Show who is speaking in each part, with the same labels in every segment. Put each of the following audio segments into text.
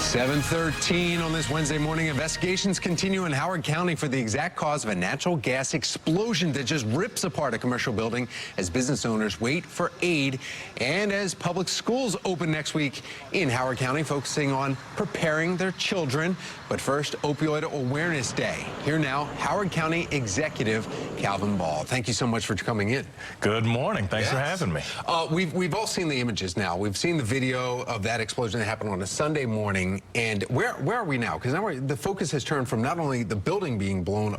Speaker 1: 7:13 on this Wednesday morning. Investigations continue in Howard County for the exact cause of a natural gas explosion that just rips apart a commercial building as business owners wait for aid, and as public schools open next week in Howard County, focusing on preparing their children. But first, Opioid Awareness Day. Here now, Howard County Executive Calvin Ball. Thank you so much for coming in.
Speaker 2: Good morning. Thanks for having me.
Speaker 1: We've all seen the images now. We've seen the video of that explosion that happened on a Sunday morning. And where are we now? Because now the focus has turned from not only the building being blown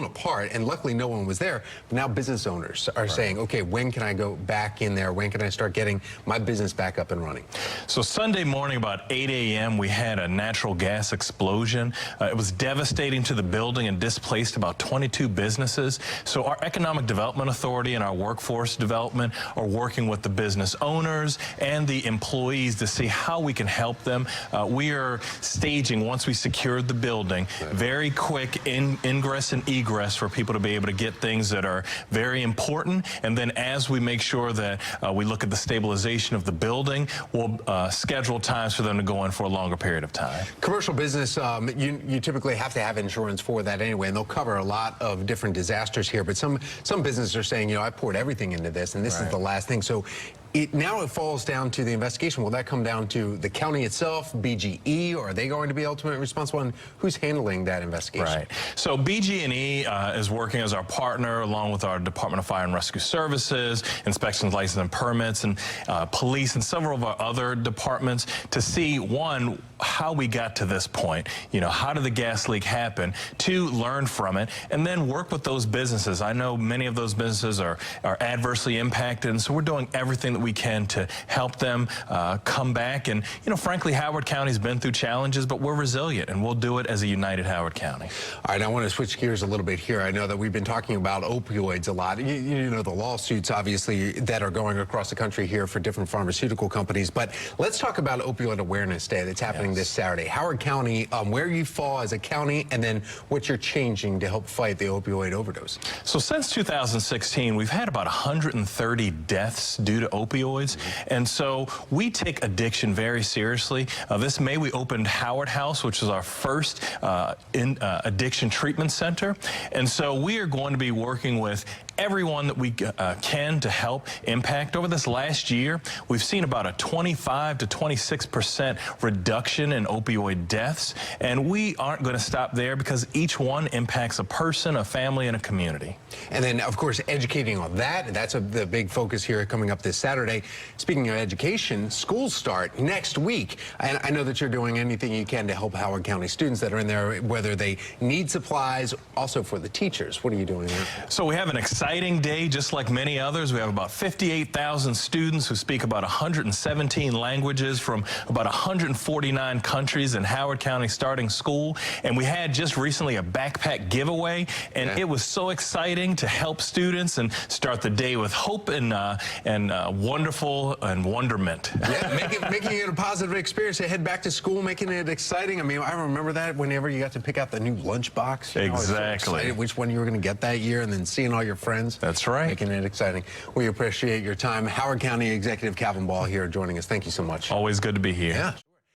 Speaker 1: apart, and luckily no one was there, but now business owners are saying, okay, when can I go back in there? When can I start getting my business back up and running?
Speaker 2: So Sunday morning about 8 a.m. we had a natural gas explosion. It was devastating to the building and displaced about 22 businesses. So our Economic Development Authority and our Workforce Development are working with the business owners and the employees to see how we can help them. We are staging, once we secured the building, very quick ingress and egress for people to be able to get things that are very important. And then as we make sure that we look at the stabilization of the building, we'll schedule times for them to go in for a longer period of time.
Speaker 1: Commercial business, you typically have to have insurance for that anyway, and they'll cover a lot of different disasters here. But some businesses are saying, you know, I poured everything into this, and this is the last thing. So now it falls down to the investigation. Will that come down to the county itself, BGE, or are they going to be ultimately responsible? And who's handling that investigation?
Speaker 2: Right. So BG&E is working as our partner along with our Department of Fire and Rescue Services, Inspections, License and Permits, and Police, and several of our other departments to see, one, how we got to this point. You know, how did the gas leak happen? Two, learn from it, and then work with those businesses. I know many of those businesses are adversely impacted, and so we're doing everything that we can to help them come back. And, you know, frankly, Howard County's been through challenges, but we're resilient, and we'll do it as a united Howard County.
Speaker 1: All right, I want to switch gears a little bit here. I know that we've been talking about opioids a lot. You know, the lawsuits, obviously, that are going across the country here for different pharmaceutical companies. But let's talk about Opioid Awareness Day that's happening this Saturday. Howard County, where you fall as a county, and then what you're changing to help fight the opioid overdose.
Speaker 2: So since 2016, we've had about 130 deaths due to opioids, and so we take addiction very seriously. This May we opened Howard House, which is our first addiction treatment center, and so we are going to be working with everyone that we can to help impact. Over this last year, we've seen about a 25 to 26% reduction in opioid deaths, and we aren't going to stop there because each one impacts a person, a family, and a community.
Speaker 1: And then, of course, educating on that. That's the big focus here coming up this Saturday. Speaking of education, schools start next week. And I know that you're doing anything you can to help Howard County students that are in there, whether they need supplies, also for the teachers. What are you doing there?
Speaker 2: So we have an exciting day, just like many others. We have about 58,000 students who speak about 117 languages from about 149 countries in Howard County starting school. And we had just recently a backpack giveaway, and it was so exciting to help students and start the day with hope and wonderful and wonderment.
Speaker 1: Yeah, making it a positive experience to head back to school, making it exciting. I mean, I remember that whenever you got to pick out the new lunchbox.
Speaker 2: Exactly.
Speaker 1: So which one you were going to get that year, and then seeing all your friends.
Speaker 2: That's right.
Speaker 1: Making it exciting. We appreciate your time. Howard County Executive Calvin Ball here joining us. Thank you so much.
Speaker 2: Always good to be here.
Speaker 1: Yeah.